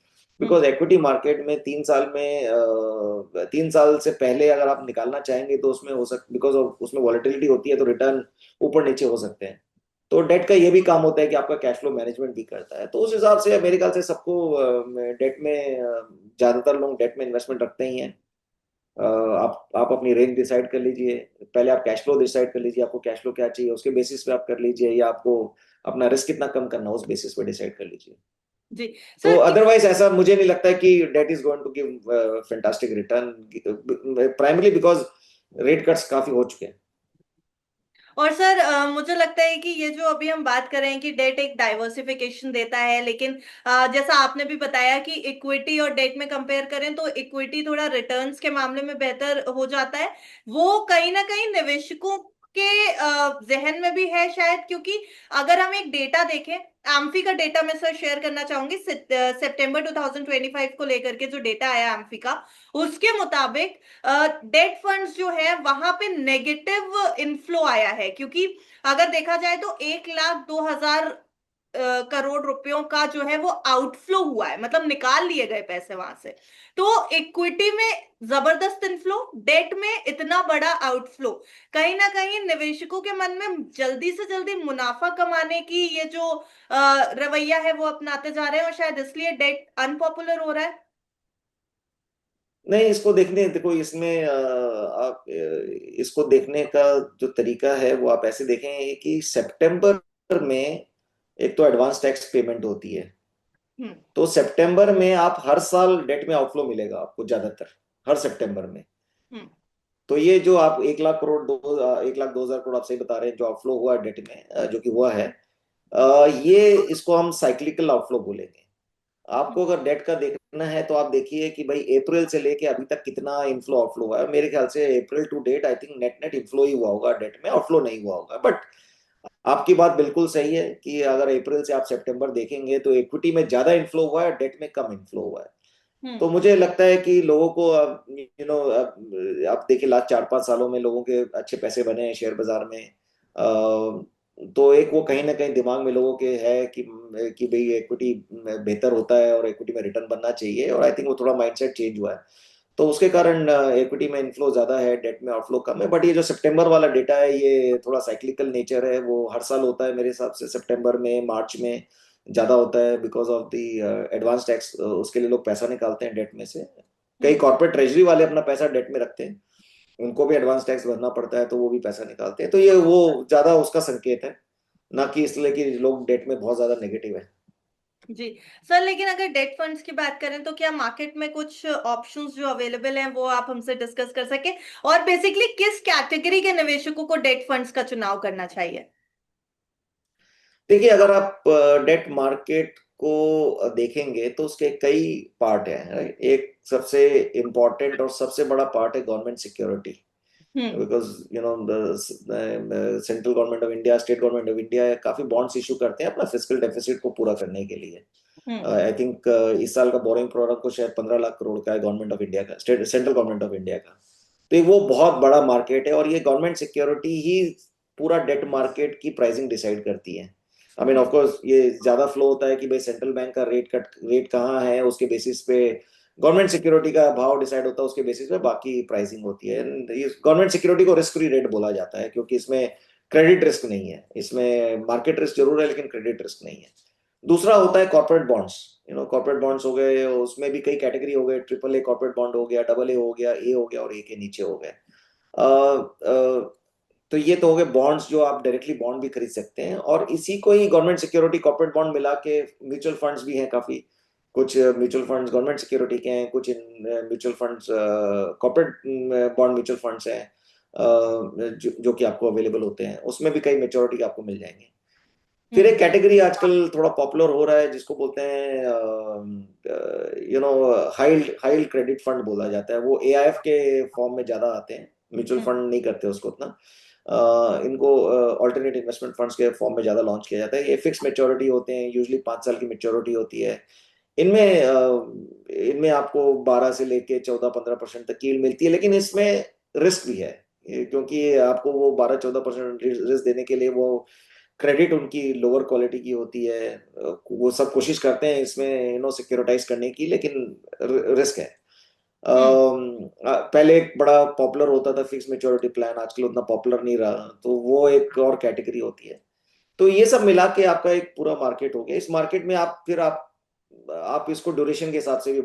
बिकॉज इक्विटी मार्केट में 3 साल में 3 साल से पहले अगर आप निकालना चाहेंगे, तो उसमें हो सक बिकॉज उसमें वॉलेटिलिटी होती है, तो रिटर्न ऊपर नीचे हो सकते हैं। तो डेट का ये भी काम होता है कि आपका कैश फ्लो मैनेजमेंट भी करता है। तो उस हिसाब से मेरे ख्याल से सबको डेट में, ज्यादातर लोग डेट में इन्वेस्टमेंट रखते ही हैं। आप अपनी रेंज डिसाइड कर लीजिए। पहले आप कैश फ्लो डिसाइड कर लीजिए, आपको कैश फ्लो क्या चाहिए, उसके बेसिस पे आप कर लीजिए, या आपको अपना रिस्क कितना कम करना है, उस बेसिस पे डिसाइड कर लीजिए।
जी
तो
सर।
अदरवाइज ऐसा मुझे नहीं लगता है कि debt is going to give fantastic return, primarily because rate cuts काफी हो चुके हैं।
और सर, मुझे लगता है कि ये जो अभी हम बात कर रहे हैं कि डेट एक डाइवर्सिफिकेशन देता है, लेकिन जैसा आपने भी बताया कि इक्विटी और डेट में कंपेयर करें तो इक्विटी थोड़ा रिटर्न्स के मामले में बेहतर हो जाता है। वो कहीं ना कहीं निवेशकों के जहन में भी है शायद, क्योंकि अगर हम एक डेटा देखें, एम्फी का डेटा मैं सर शेयर करना चाहूंगी, सितंबर 2025 को लेकर के जो डेटा आया एम्फी का, उसके मुताबिक डेट फंड्स जो है वहां पे नेगेटिव इनफ्लो आया है। क्योंकि अगर देखा जाए तो 1,02,000 करोड़ रुपयों का जो है वो आउटफ्लो हुआ है, मतलब निकाल लिए गए पैसे वहां से। तो इक्विटी में जबरदस्त इनफ्लो, डेट में इतना बड़ा आउटफ्लो, कहीं ना कहीं निवेशकों के मन में जल्दी से जल्दी मुनाफा कमाने की ये जो रवैया है वो अपनाते जा रहे हैं, और शायद इसलिए डेट अनपॉपुलर हो रहा है।
नहीं, इसको देखने देखो, इसमें आप इसको देखने का जो तरीका है वो आप ऐसे देखें कि सितंबर में एक तो एडवांस टैक्स पेमेंट होती है।
हम्म।
तो सितंबर में आप हर साल डेट में आउटफ्लो मिलेगा आपको ज्यादातर, हर सितंबर में।
हम्म।
तो ये जो आप 1 लाख करोड़ 1 लाख 2 हजार करोड़ आप सही बता रहे हैं जो आउटफ्लो हुआ डेट में, जो कि हुआ है, ये इसको हम साइक्लिकल आउटफ्लो बोलेंगे।
हम्म।
आपको अगर डेट का देखना है तो आप देखिए कि भाई अप्रैल से लेके अभी तक कितना इनफ्लो आउटफ्लो हुआ है। मेरे ख्याल से April to date I think net net inflow ही हुआ होगा, डेट में आउटफ्लो नहीं हुआ होगा। बट आपकी बात बिल्कुल सही है कि अगर अप्रैल से आप सितंबर देखेंगे तो इक्विटी में ज्यादा इनफ्लो हुआ है, डेट में कम इनफ्लो हुआ है।
हम्म।
तो मुझे लगता है कि लोगों को अब अब आप देखिए लास्ट 4-5 सालों में लोगों के अच्छे पैसे बने हैं शेयर बाजार में। तो एक वो कहीं ना कहीं दिमाग में लोगों के है कि भाई इक्विटी बेहतर होता है और इक्विटी में रिटर्न बनना चाहिए, और आई थिंक वो थोड़ा माइंडसेट चेंज हुआ है। तो उसके कारण इक्विटी में इनफ्लो ज्यादा है, डेट में आउटफ्लो कम है। बट ये जो सितंबर वाला डेटा है ये थोड़ा साइक्लिकल नेचर है, वो हर साल होता है मेरे हिसाब से सितंबर में मार्च में ज्यादा होता है because of the advance tax. उसके लिए लोग पैसा निकालते हैं डेट में से। कई
हम्म।
कॉर्पोरेट ट्रेजरी वाले अपना पैसा डेट में रखते हैं, उनको भी एडवांस टैक्स भरना पड़ता है तो वो भी पैसा निकालते हैं। तो ये वो ज्यादा उसका संकेत है, ना कि इसलिए कि लोग डेट में बहुत ज्यादा नेगेटिव है।
जी सर, लेकिन अगर डेट फंड्स की बात करें तो क्या मार्केट में कुछ ऑप्शंस जो अवेलेबल हैं वो आप हमसे डिस्कस कर सके, और बेसिकली किस कैटेगरी के निवेशकों को डेट फंड्स का चुनाव करना चाहिए?
देखिए, अगर आप डेट मार्केट को देखेंगे तो उसके कई पार्ट हैं, right? एक सबसे इम्पोर्टेंट और सबसे बड़ा पार्ट है government security.
Hmm.
Because central government of India, state government of India काफी बॉन्ड्स इशू करते हैं अपना फिजिकल डेफिसिट को पूरा करने के लिए।
हम्म।
आई थिंक इस साल का बोरिंग प्रोग्राम को शायद 15 लाख करोड़ का है गवर्नमेंट ऑफ इंडिया का, state central government of India का। तो ये वो बहुत बड़ा मार्केट है, और ये गवर्नमेंट सिक्योरिटी ही पूरा डेट मार्केट की प्राइसिंग डिसाइड करती है। I mean of
hmm.
Course ये ज्यादा फ्लो होता है कि भाई सेंट्रल बैंक का रेट कहाँ है, उसके बेसिस पे गवर्नमेंट सिक्योरिटी का भाव डिसाइड होता है, उसके बेसिस पे बाकी प्राइसिंग होती है। गवर्नमेंट सिक्योरिटी को रिस्क फ्री रेट बोला जाता है क्योंकि इसमें क्रेडिट रिस्क नहीं है, इसमें मार्केट रिस्क जरूर है लेकिन क्रेडिट रिस्क नहीं है। दूसरा होता है कॉर्पोरेट बॉन्ड्स। कॉर्पोरेट बॉन्ड्स हो गए, उसमें भी कई कैटेगरी हो गए, ट्रिपल ए कॉर्पोरेट बॉन्ड हो गया, डबल ए हो गया, ए हो गया और ए के नीचे हो गए। अ, अ, तो ये तो हो गए बॉन्ड्स जो आप डायरेक्टली बॉन्ड भी खरीद सकते हैं, और इसी को ही गवर्नमेंट सिक्योरिटी कॉर्पोरेट बॉन्ड मिला के म्यूचुअल फंड्स भी हैं काफी। कुछ म्यूचुअल फंड्स गवर्नमेंट सिक्योरिटी के हैं, कुछ mutual funds corporate bond mutual funds हैं, जो कि आपको अवेलेबल होते हैं, उसमें भी कई मेच्योरिटी आपको मिल जाएंगे। फिर
हम्म।
एक कैटेगरी आजकल थोड़ा पॉपुलर हो रहा है जिसको बोलते हैं हाई हाई क्रेडिट फंड बोला जाता है। वो एआईएफ के फॉर्म में ज्यादा आते हैं, म्यूचुअल
हम्म।
फंड नहीं करते उसको उतना। इनको ऑल्टरनेट इन्वेस्टमेंट फंड्स के फॉर्म में ज्यादा लॉन्च किया जाता है। ये फिक्स मेच्योरिटी होते हैं, यूजली 5 साल की मेच्योरिटी होती है। इनमें आपको 12 से लेके 14-15% तक की yield मिलती है, लेकिन इसमें रिस्क भी है। क्योंकि आपको वो 12-14% रिस्क देने के लिए वो क्रेडिट उनकी लोअर क्वालिटी की होती है। वो सब कोशिश करते हैं इसमें सिक्योरिटाइज करने की, लेकिन रिस्क है।
हम्म।
पहले एक बड़ा पॉपुलर होता था फिक्स मेच्योरिटी प्लान, आजकल उतना पॉपुलर नहीं रहा, तो वो एक और कैटेगरी होती है। तो ये सब मिला के आपका एक पूरा मार्केट हो गया। इस मार्केट में आप इसको ड्यूरेशन के हिसाब से भी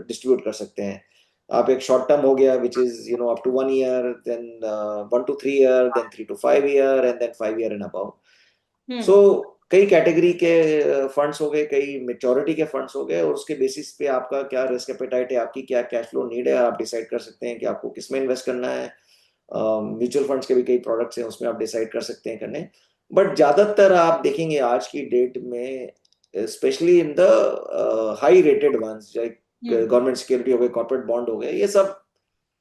डिस्ट्रीब्यूट कर सकते हैं। आप एक शॉर्ट टर्म हो गया which is up to 1 year, then 1 to 3 year, then 3 to 5 year, and then 5 year and above.
Hmm.
So कई कैटेगरी के फंड्स हो गए, कई मेच्योरिटी के फंड्स हो गए, और उसके बेसिस पे आपका क्या रिस्क एपेटाइट है, आपकी क्या कैश फ्लो नीड है, आप डिसाइड कर सकते हैं कि आपको किस में इन्वेस्ट करना है। म्यूचुअल फंड्स के भी कई प्रोडक्ट्स हैं, उसमें आप डिसाइड कर सकते हैं करने। बट ज्यादातर आप देखेंगे आज की डेट में, specially in the high rated ones, like
hmm.
Government security हो गए, कॉर्पोरेट बॉन्ड हो गए, ये सब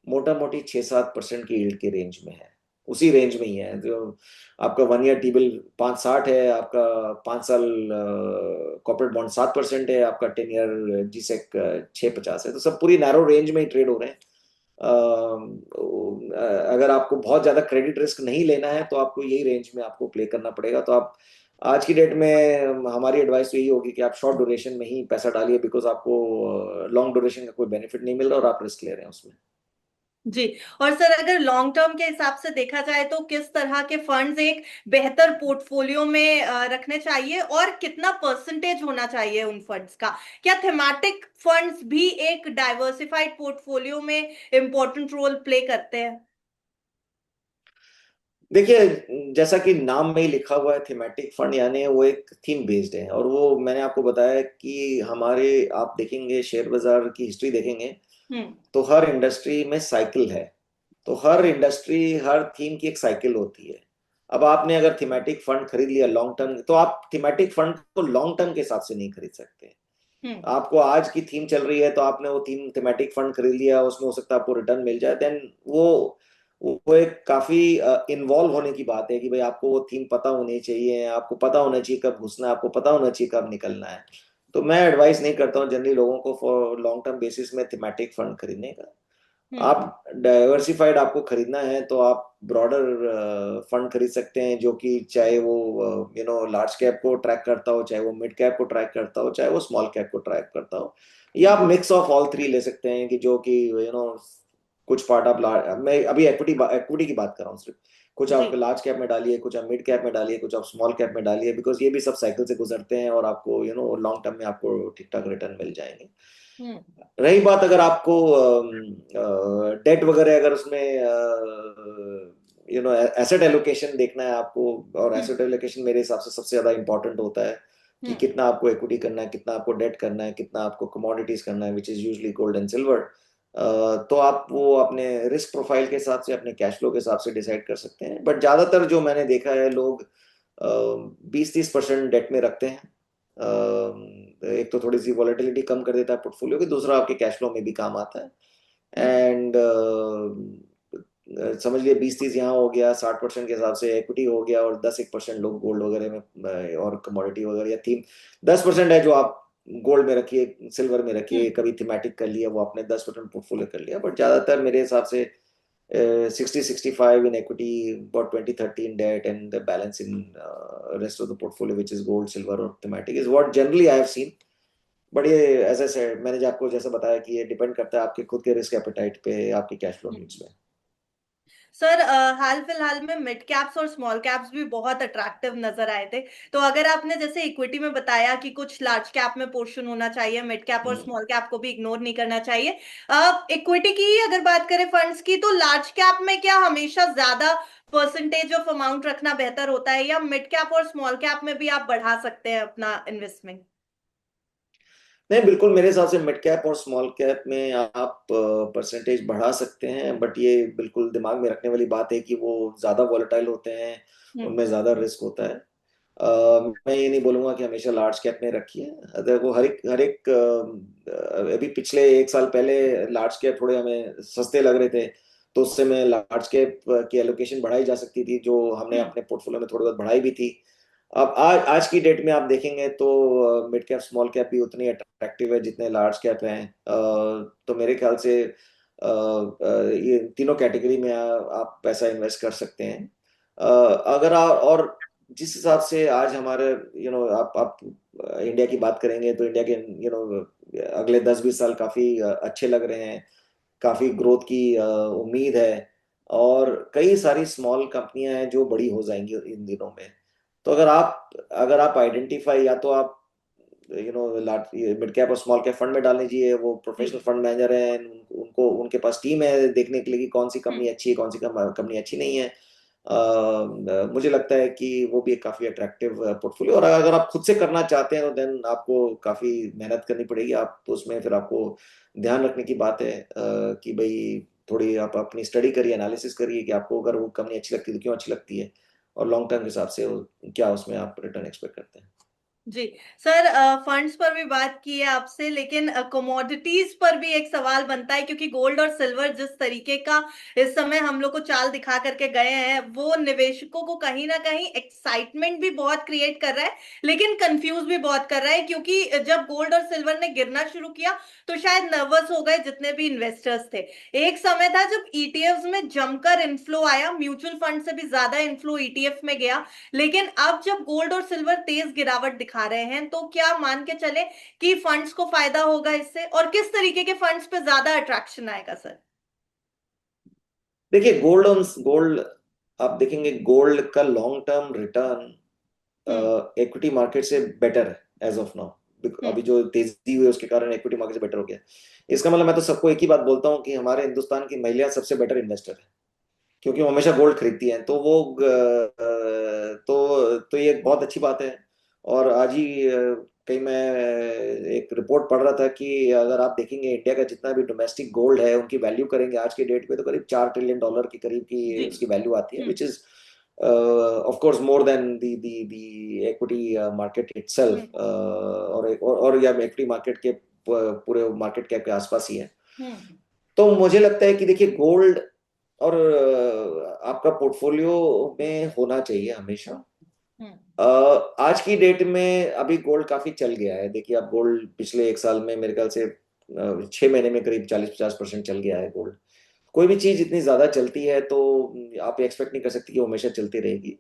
मोटा मोटी 6-7% की यील्ड के रेंज में है। उसी रेंज में ही है। जो आपका 1 ईयर टी बिल 5.60 है, आपका 5 साल कॉर्पोरेट बॉन्ड 7% है, आपका 10 ईयर जी सेक 6.50 है। तो सब पूरी नैरो रेंज में ही ट्रेड हो रहे हैं। अगर आपको बहुत ज्यादा क्रेडिट रिस्क नहीं लेना है तो आपको यही रेंज में आपको प्ले करना पड़ेगा। तो आप आज की डेट में हमारी एडवाइस तो यही होगी कि आप शॉर्ट ड्यूरेशन में ही पैसा डालिए, बिकॉज आपको लॉन्ग ड्यूरेशन का कोई बेनिफिट नहीं मिल रहा और आप रिस्क ले रहे हैं उसमें।
जी। और सर अगर लॉन्ग टर्म के हिसाब से देखा जाए तो किस तरह के फंड्स एक बेहतर पोर्टफोलियो में रखने चाहिए और कितना परसेंटेज होना चाहिए उन फंड्स का? क्या थेमैटिक फंड्स भी एक डाइवर्सिफाइड पोर्टफोलियो में इंपॉर्टेंट रोल प्ले करते हैं?
देखिए, जैसा कि नाम में ही लिखा हुआ है थीमेटिक फंड, यानी वो एक थीम बेस्ड है। और वो मैंने आपको बताया कि हमारे, आप देखेंगे शेयर बाजार की हिस्ट्री देखेंगे
हम्म।
तो हर इंडस्ट्री में साइकिल है। तो हर इंडस्ट्री, हर थीम की एक साइकिल होती है। अब आपने अगर थीमेटिक फंड खरीद लिया लॉन्ग टर्म, तो आप थीमेटिक फंड को लॉन्ग टर्म के हिसाब से नहीं खरीद सकते।
हम्म।
आपको आज की थीम चल रही है तो आपने वो थीम थीमेटिक फंड खरीद लिया, उसमें हो सकता है आपको रिटर्न मिल जाए, देन वो एक काफी इन्वॉल्व होने की बात है कि भाई आपको वो थीम पता होनी चाहिए, आपको पता होना चाहिए कब घुसना है, आपको पता होना चाहिए कब निकलना है। तो मैं एडवाइस नहीं करता हूँ जनरली लोगों को फॉर लॉन्ग टर्म बेसिस में थीमेटिक फंड खरीदने का।
हम्म।
आप डाइवर्सिफाइड आपको खरीदना है तो आप ब्रॉडर फंड खरीद सकते हैं, जो कि चाहे वो लार्ज कैप को ट्रैक करता हो, चाहे वो मिड कैप को ट्रैक करता हो, चाहे वो स्मॉल कैप को ट्रैक करता हो। या
हम्म।
आप मिक्स ऑफ ऑल थ्री ले सकते हैं कि जो कि कुछ पार्ट आप मैं अभी एक्विटी एक्विटी की बात कर रहा हूँ सिर्फ। कुछ
जी।
आप लार्ज कैप में डालिए, कुछ आप मिड कैप में डालिए, कुछ आप स्मॉल कैप में डालिए, बिकॉज ये भी सब साइकिल से गुजरते हैं और आपको लॉन्ग टर्म में आपको ठीक ठाक रिटर्न मिल जाएंगे।
हम्म।
रही बात, अगर आपको डेट वगैरह, अगर उसमें एसेट एलोकेशन देखना है आपको, और
हम्म।
एसेट एलोकेशन मेरे हिसाब से सबसे ज्यादा इंपॉर्टेंट होता है कि
हम्म।
कितना आपको इक्विटी करना है, कितना आपको डेट करना है, कितना आपको कमोडिटीज करना है, which is usually gold and silver. तो आप वो अपने रिस्क प्रोफाइल के हिसाब से, अपने कैश फ्लो के हिसाब से डिसाइड कर सकते हैं। बट ज्यादातर जो मैंने देखा है, लोग 20-30% डेट में रखते हैं। एक तो थोड़ी सी वॉलेटिलिटी कम कर देता है पोर्टफोलियो की, दूसरा आपके कैश फ्लो में भी काम आता है।
हम्म।
एंड समझ लिए 20-30 यहाँ हो गया, 60% के हिसाब से इक्विटी हो गया, और 10-1% लोग गोल्ड वगैरह में और कमोडिटी वगैरह या थीम। 10% है जो आप गोल्ड में रखिए, सिल्वर में रखिए,
हम्म।
कभी थीमेटिक कर लिया, वो आपने 10% पोर्टफोलियो कर लिया। बट ज्यादातर मेरे हिसाब से 60-65 in equity, about 20-30 in debt, and the balance in rest of the portfolio, which is gold, silver or thematic, is what generally I have seen. But ये एज आई सेड, मैंने जो आपको जैसा बताया कि ये डिपेंड करता है आपके खुद के रिस्क एपेटाइट पे, आपकी कैश फ्लो नीड्स
हम्म।
पे।
सर हाल फिलहाल में मिड कैप्स और स्मॉल कैप्स भी बहुत अट्रैक्टिव नजर आए थे। तो अगर आपने जैसे इक्विटी में बताया कि कुछ लार्ज कैप में पोर्शन होना चाहिए, मिड कैप और
हम्म।
स्मॉल कैप को भी इग्नोर नहीं करना चाहिए, इक्विटी की अगर बात करें फंड्स की, तो लार्ज कैप में क्या हमेशा ज्यादा परसेंटेज ऑफ अमाउंट रखना बेहतर होता है, या मिड कैप और स्मॉल कैप में भी आप बढ़ा सकते हैं अपना इन्वेस्टमेंट?
नहीं, बिल्कुल मेरे हिसाब से मिड कैप और स्मॉल कैप में आप परसेंटेज बढ़ा सकते हैं, बट ये बिल्कुल दिमाग में रखने वाली बात है कि वो ज़्यादा वॉलेटाइल होते हैं,
हम्म।
उनमें ज़्यादा रिस्क होता है। मैं ये नहीं बोलूंगा कि हमेशा लार्ज कैप में रखिए। देखो, हर एक अभी पिछले 1 साल पहले लार्ज कैप थोड़े हमें सस्ते लग रहे थे, तो उससे मैं लार्ज कैप की एलोकेशन बढ़ाई जा सकती थी, जो हमने
हम्म।
अपने पोर्टफोलियो में थोड़ी बहुत बढ़ाई भी थी। अब आज की डेट में आप देखेंगे तो मिड कैप स्मॉल कैप भी उतनी अट्रैक्टिव है जितने लार्ज कैप हैं। तो मेरे ख्याल से ये तीनों कैटेगरी में आप पैसा इन्वेस्ट कर सकते हैं। अगर आप, और जिस हिसाब से आज हमारे आप इंडिया की बात करेंगे तो इंडिया के अगले 10-20 साल काफी अच्छे लग रहे हैं, काफी ग्रोथ की उम्मीद है। और कई सारी स्मॉल कंपनियां हैं जो बड़ी हो जाएंगी इन दिनों में। तो अगर आप आइडेंटिफाई, या तो आप मिड कैप और स्मॉल कैप फंड में डाल लीजिए, वो
जी।
प्रोफेशनल फंड मैनेजर हैं, उनको उनके पास टीम है देखने के लिए कि कौन सी
हम्म।
कंपनी अच्छी है, कौन सी कंपनी अच्छी नहीं है। मुझे लगता है कि वो भी एक काफी अट्रैक्टिव पोर्टफोलियो। और अगर आप खुद से करना चाहते हैं तो देन आपको काफी मेहनत करनी पड़ेगी। आप तो उसमें फिर आपको ध्यान रखने की बात है कि भाई थोड़ी आप अपनी स्टडी करिए, एनालिसिस करिए कि आपको अगर वो कंपनी अच्छी लगती है तो क्यों अच्छी लगती है, और लॉन्ग टर्म के हिसाब से क्या उसमें आप रिटर्न एक्सपेक्ट करते हैं।
जी। सर फंड्स पर भी बात की है आपसे, लेकिन कमोडिटीज पर भी एक सवाल बनता है, क्योंकि गोल्ड और सिल्वर जिस तरीके का इस समय हम लोग को चाल दिखा करके गए हैं, वो निवेशकों को कहीं ना कहीं एक्साइटमेंट भी बहुत क्रिएट कर रहा है, लेकिन कंफ्यूज भी बहुत कर रहा है। क्योंकि जब गोल्ड और सिल्वर ने गिरना शुरू किया तो शायद नर्वस हो गए जितने भी इन्वेस्टर्स थे। एक समय था जब ईटीएफ्स में जमकर इन्फ्लो आया, म्यूचुअल फंड से भी ज्यादा इन्फ्लो ईटीएफ में गया। लेकिन अब जब गोल्ड और सिल्वर तेज गिरावट दिखा रहे हैं, तो क्या मान के चले कि फंड्स को फायदा होगा इससे, और किस तरीके के फंड्स पे ज्यादा अट्रैक्शन आएगा सर?
देखिए गोल्ड ऑन गोल्ड, आप देखेंगे गोल्ड का लॉन्ग टर्म रिटर्न
हम्म।
इक्विटी मार्केट से बेटर है एज ऑफ नाउ।
हम्म।
अभी जो तेजी हुई है उसके कारण इक्विटी मार्केट से बेटर हो गया। इसका मतलब मैं तो सबको एक ही बात बोलता हूँ कि हमारे हिंदुस्तान की महिला सबसे बेटर इन्वेस्टर है, क्योंकि वो हमेशा गोल्ड खरीदती हैं। तो वो तो ये एक बहुत अच्छी बात है। और आज ही कहीं मैं एक रिपोर्ट पढ़ रहा था कि अगर आप देखेंगे इंडिया का जितना भी डोमेस्टिक गोल्ड है उनकी वैल्यू करेंगे आज के डेट पे तो करीब $4 ट्रिलियन के करीब की
जी।
उसकी वैल्यू आती है,
hmm.
Which is of course more than the equity market
hmm.
Itself, और या इक्विटी मार्केट के पूरे मार्केट कैप के आसपास ही है।
हम्म।
तो मुझे लगता है कि देखिए गोल्ड और आपका पोर्टफोलियो में होना चाहिए हमेशा।
हम्म।
आज की डेट में अभी गोल्ड काफी चल गया है। देखिए आप गोल्ड पिछले एक साल में मेरे ख्याल से 6 महीने में करीब 40-50% चल गया है गोल्ड। कोई भी चीज इतनी ज्यादा चलती है तो आप एक्सपेक्ट नहीं कर सकते कि वो हमेशा चलती रहेगी।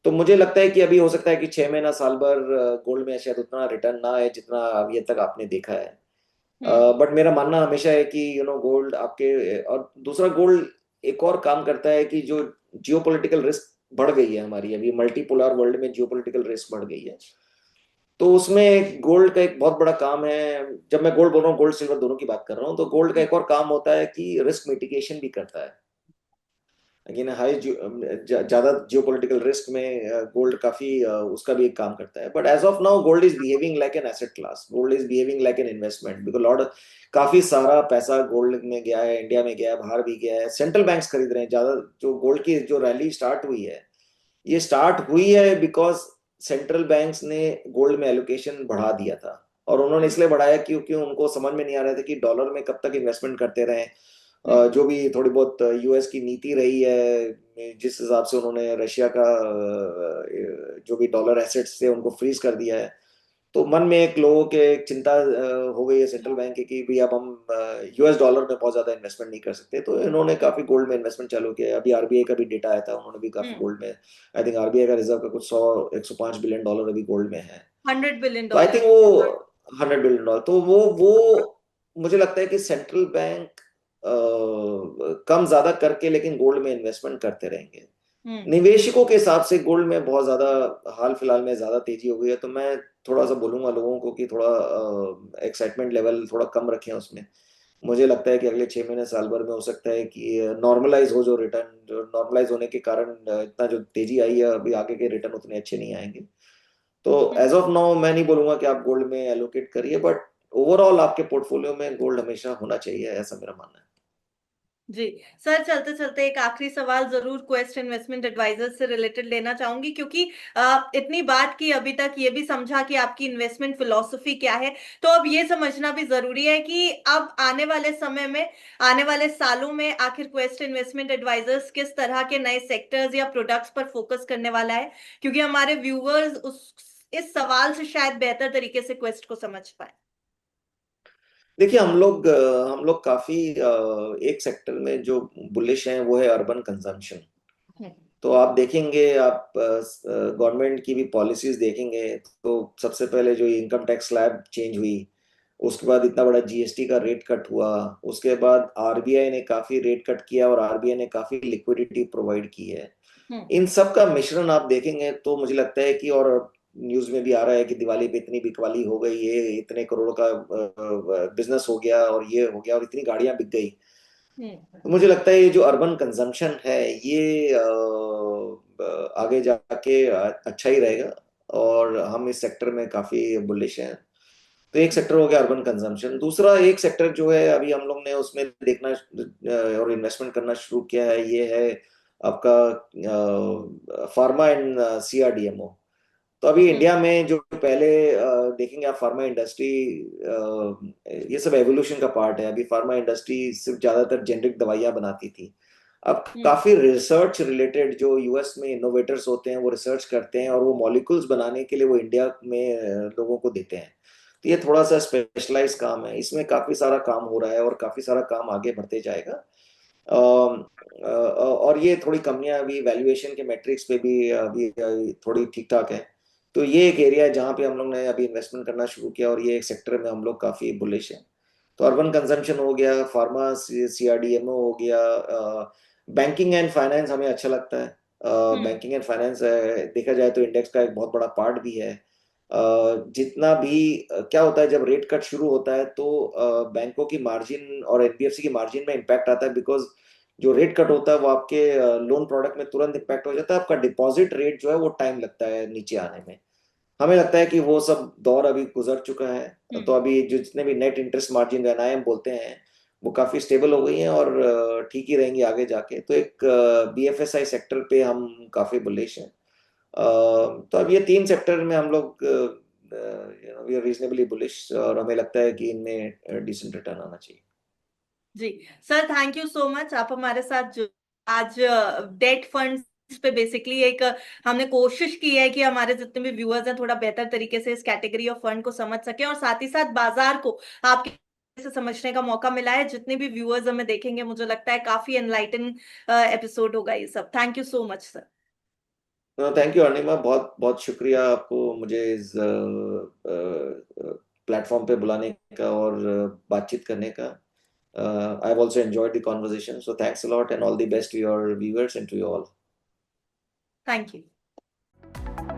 तो मुझे लगता है कि अभी हो सकता है कि 6 महीना साल भर गोल्ड में शायद उतना रिटर्न ना आए जितना अभी तक आपने देखा है।
हम्म।
बट मेरा मानना हमेशा है कि गोल्ड आपके, और दूसरा गोल्ड एक और काम करता है कि जो जियोपॉलिटिकल रिस्क बढ़ गई है हमारी, अभी मल्टीपोलर वर्ल्ड में जियोपॉलिटिकल रिस्क बढ़ गई है। तो उसमें गोल्ड का एक बहुत बड़ा काम है। जब मैं गोल्ड बोल रहा हूँ, गोल्ड सिल्वर दोनों की बात कर रहा हूँ, तो गोल्ड का
हम्म।
एक और काम होता है कि रिस्क मिटिगेशन भी करता है। अगेन हाई ज्यादा जियोपॉलिटिकल रिस्क में गोल्ड काफी उसका भी एक काम करता है। But as of now gold is behaving like an asset class, gold is behaving like an investment, because लॉर्ड काफी सारा पैसा गोल्ड में गया है, इंडिया में गया है, बाहर भी गया है, सेंट्रल बैंक्स खरीद रहे हैं ज्यादा। जो गोल्ड की जो रैली स्टार्ट हुई है, ये स्टार्ट हुई है बिकॉज सेंट्रल बैंक्स ने गोल्ड में एलोकेशन बढ़ा दिया था। और उन्होंने इसलिए बढ़ाया क्योंकि उनको समझ में नहीं आ रहा था कि डॉलर में कब तक इन्वेस्टमेंट करते रहें।
हम्म।
जो भी थोड़ी बहुत यूएस की नीति रही है, जिस हिसाब से उन्होंने रशिया का जो भी डॉलर एसेट्स थे उनको फ्रीज कर दिया है, तो मन में एक लोगों के एक चिंता हो गई है सेंट्रल बैंक की कि भाई अब हम यूएस डॉलर में बहुत ज्यादा इन्वेस्टमेंट नहीं कर सकते। तो इन्होंने काफी गोल्ड में इन्वेस्टमेंट चालू किया है। अभी आरबीआई का भी डेटा आया था, उन्होंने भी काफी
हम्म।
गोल्ड में, आई थिंक आरबीआई का रिजर्व का कुछ 100-105 बिलियन डॉलर अभी गोल्ड में है।
$100 बिलियन।
तो आई थिंक वो $100 बिलियन, तो वो मुझे लगता है कि सेंट्रल बैंक कम ज्यादा करके लेकिन गोल्ड में इन्वेस्टमेंट करते रहेंगे।
हम्म।
निवेशकों के हिसाब से गोल्ड में बहुत ज्यादा हाल फिलहाल में ज्यादा तेजी हो गई है, तो मैं थोड़ा सा बोलूंगा लोगों को कि थोड़ा एक्साइटमेंट लेवल थोड़ा कम रखें उसमें। मुझे लगता है कि अगले 6 महीने साल भर में हो सकता है कि नॉर्मलाइज हो, जो रिटर्न जो नॉर्मलाइज होने के कारण इतना जो तेजी आई है, अभी आगे के रिटर्न उतने अच्छे नहीं आएंगे। तो
हम्म।
एज ऑफ नाउ मैं नहीं बोलूंगा कि आप गोल्ड में एलोकेट करिए, बट ओवरऑल आपके पोर्टफोलियो में गोल्ड हमेशा होना चाहिए, ऐसा मेरा मानना है।
जी। सर, चलते चलते एक आखिरी सवाल जरूर क्वेस्ट इन्वेस्टमेंट एडवाइजर से रिलेटेड लेना चाहूंगी, क्योंकि इतनी बात की अभी तक, ये भी समझा कि आपकी इन्वेस्टमेंट फिलॉसफी क्या है। तो अब ये समझना भी जरूरी है कि अब आने वाले समय में, आने वाले सालों में आखिर क्वेस्ट इन्वेस्टमेंट एडवाइजर्स किस तरह के नए सेक्टर्स या प्रोडक्ट्स पर फोकस करने वाला है, क्योंकि हमारे व्यूअर्स उस इस सवाल से शायद बेहतर तरीके से क्वेस्ट को समझ पाए।
देखिए हम लोग काफी एक सेक्टर में जो बुलिश हैं वो है अर्बन कंजम्पशन।
हम्म।
तो आप देखेंगे, आप गवर्नमेंट की भी पॉलिसीज देखेंगे तो सबसे पहले जो इनकम टैक्स स्लैब चेंज हुई, उसके बाद इतना बड़ा जीएसटी का रेट कट हुआ, उसके बाद आरबीआई ने काफी रेट कट किया और आरबीआई ने काफी लिक्विडिटी प्रोवाइड की है।
हम्म।
इन सब का मिश्रण आप देखेंगे तो मुझे लगता है कि, और न्यूज में भी आ रहा है कि दिवाली पे इतनी बिकवाली हो गई, ये इतने करोड़ का बिजनेस हो गया और ये हो गया और इतनी गाड़ियां बिक गई।
हम्म।
तो मुझे लगता है ये जो अर्बन कंजम्पशन है ये आगे जाके अच्छा ही रहेगा, और हम इस सेक्टर में काफी बुलिश हैं। तो एक सेक्टर हो गया अर्बन कंजम्पशन। दूसरा एक सेक्टर जो है अभी हम लोग ने उसमें देखना और इन्वेस्टमेंट करना शुरू किया है, ये है आपका फार्मा एंड सीआरडीएमओ। तो अभी
हम्म।
इंडिया में जो पहले देखेंगे आप, फार्मा इंडस्ट्री ये सब एवोल्यूशन का पार्ट है। अभी फार्मा इंडस्ट्री सिर्फ ज्यादातर जेनरिक दवाइयां बनाती थी। अब
हम्म।
काफी रिसर्च रिलेटेड जो यूएस में इनोवेटर्स होते हैं वो रिसर्च करते हैं और वो मॉलिक्यूल्स बनाने के लिए वो इंडिया में लोगों को देते हैं। तो ये थोड़ा सा स्पेशलाइज काम है, इसमें काफी सारा काम हो रहा है और काफी सारा काम आगे बढ़ते जाएगा। और ये थोड़ी कमियां अभी वैल्यूएशन के मैट्रिक्स पे भी अभी थोड़ी ठीक ठाक है। तो ये एक एरिया है जहाँ पे हम लोग ने अभी इन्वेस्टमेंट करना शुरू किया और ये एक सेक्टर में हम लोग काफी बुलिश हैं। तो अर्बन कंजम्पशन हो गया, फार्मा सीआरडीएमओ हो गया, बैंकिंग एंड फाइनेंस हमें अच्छा लगता है।
हम्म।
बैंकिंग एंड फाइनेंस देखा जाए तो इंडेक्स का एक बहुत बड़ा पार्ट भी है। जितना भी क्या होता है जब रेट कट शुरू होता है तो बैंकों की मार्जिन और एनबीएफसी की मार्जिन में इम्पैक्ट आता है, बिकॉज जो रेट कट होता है वो आपके लोन प्रोडक्ट में तुरंत इम्पैक्ट हो जाता है। आपका डिपॉजिट रेट जो है वो टाइम लगता है नीचे आने में। हमें लगता है कि वो सब दौर अभी गुजर चुका है। तो
हम्म।
अभी जो जितने भी नेट इंटरेस्ट मार्जिन एनआईएम बोलते हैं वो काफी स्टेबल हो गई हैं और ठीक ही रहेंगी आगे जाके। तो एक बीएफएसआई सेक्टर पे हम काफी बुलिश हैं। तो अब ये तीन सेक्टर में हम लोग वी आर रीजनेबली बुलिश, और हमें लगता है कि इनमें डिसेंट रिटर्न आना चाहिए।
जी sir, thank you so much. आप हमारे साथ जो आज डेट फंड्स पे बेसिकली एक हमने कोशिश की है कि हमारे जितने भी व्यूअर्स हैं थोड़ा बेहतर तरीके से इस कैटेगरी ऑफ फंड को समझ सके, और साथ ही साथ बाजार को आपके से समझने का मौका मिला है। जितने भी व्यूअर्स हमें देखेंगे मुझे लगता है काफी एनलाइटन एपिसोड होगा ये सब। Thank you so much sir.
Thank you Anima, बहुत बहुत शुक्रिया आपको मुझे इस प्लेटफॉर्म पे बुलाने का और बातचीत करने का। I've also enjoyed the conversation. So thanks a lot and all the best to your viewers and to you all.
Thank you.